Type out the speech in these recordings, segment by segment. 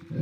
The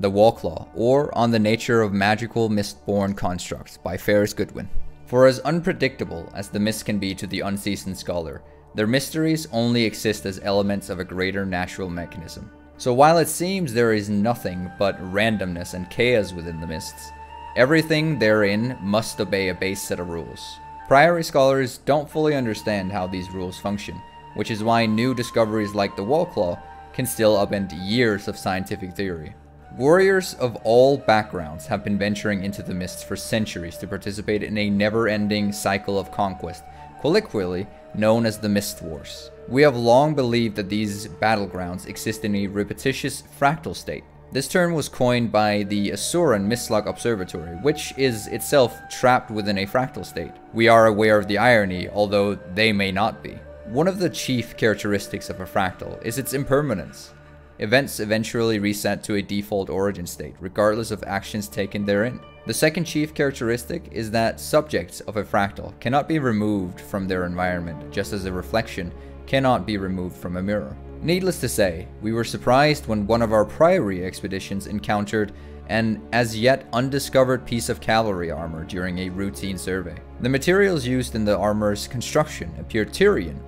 Warclaw, or On the Nature of Magical Mistborn Constructs by Farris Goodwyn. For as unpredictable as the mist can be to the unseasoned scholar, their mysteries only exist as elements of a greater natural mechanism. So while it seems there is nothing but randomness and chaos within the mists, everything therein must obey a base set of rules. Priory scholars don't fully understand how these rules function, which is why new discoveries like the Warclaw can still upend years of scientific theory. Warriors of all backgrounds have been venturing into the mists for centuries to participate in a never-ending cycle of conquest, colloquially known as the Mist Wars. We have long believed that these battlegrounds exist in a repetitious fractal state. This term was coined by the Asuran Mistlock Observatory, which is itself trapped within a fractal state. We are aware of the irony, although they may not be. One of the chief characteristics of a fractal is its impermanence. Events eventually reset to a default origin state, regardless of actions taken therein. The second chief characteristic is that subjects of a fractal cannot be removed from their environment, just as a reflection cannot be removed from a mirror. Needless to say, we were surprised when one of our Priory expeditions encountered an as yet undiscovered piece of cavalry armor during a routine survey. The materials used in the armor's construction appeared Tyrian,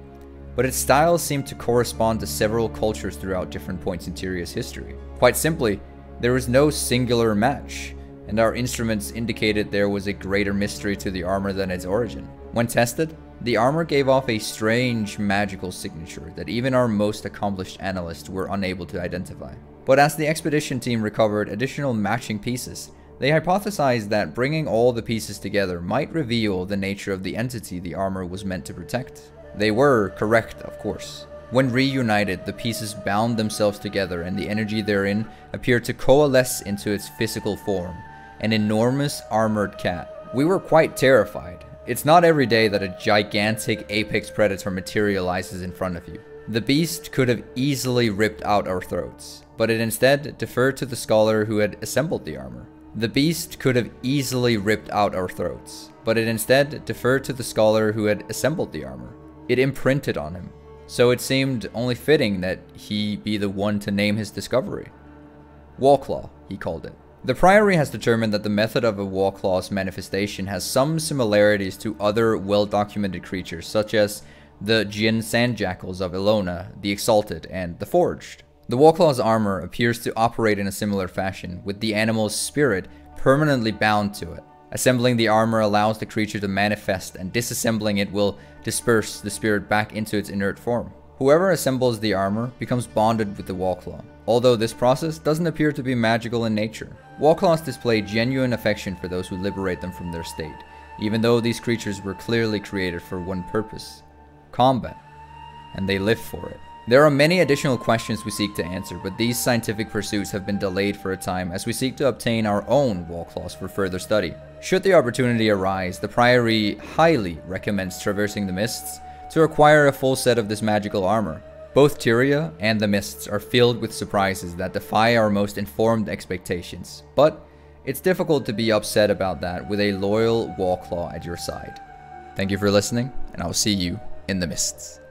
but its styles seemed to correspond to several cultures throughout different points in Tyria's history. Quite simply, there was no singular match, and our instruments indicated there was a greater mystery to the armor than its origin. When tested, the armor gave off a strange magical signature that even our most accomplished analysts were unable to identify. But as the expedition team recovered additional matching pieces, they hypothesized that bringing all the pieces together might reveal the nature of the entity the armor was meant to protect. They were correct, of course. When reunited, the pieces bound themselves together and the energy therein appeared to coalesce into its physical form, an enormous armored cat. We were quite terrified. It's not every day that a gigantic apex predator materializes in front of you. The beast could have easily ripped out our throats, but it instead deferred to the scholar who had assembled the armor. The beast could have easily ripped out our throats, but it instead deferred to the scholar who had assembled the armor. It imprinted on him, so it seemed only fitting that he be the one to name his discovery. Warclaw, he called it. The Priory has determined that the method of a Warclaw's manifestation has some similarities to other well-documented creatures, such as the Djinn Sandjackals of Ilona, the Exalted, and the Forged. The Warclaw's armor appears to operate in a similar fashion, with the animal's spirit permanently bound to it. Assembling the armor allows the creature to manifest, and disassembling it will disperse the spirit back into its inert form. Whoever assembles the armor becomes bonded with the Warclaw, although this process doesn't appear to be magical in nature. Warclaws display genuine affection for those who liberate them from their state, even though these creatures were clearly created for one purpose: combat, and they live for it. There are many additional questions we seek to answer, but these scientific pursuits have been delayed for a time as we seek to obtain our own Warclaws for further study. Should the opportunity arise, the Priory highly recommends traversing the mists to acquire a full set of this magical armor. Both Tyria and the mists are filled with surprises that defy our most informed expectations, but it's difficult to be upset about that with a loyal Warclaw at your side. Thank you for listening, and I'll see you in the mists.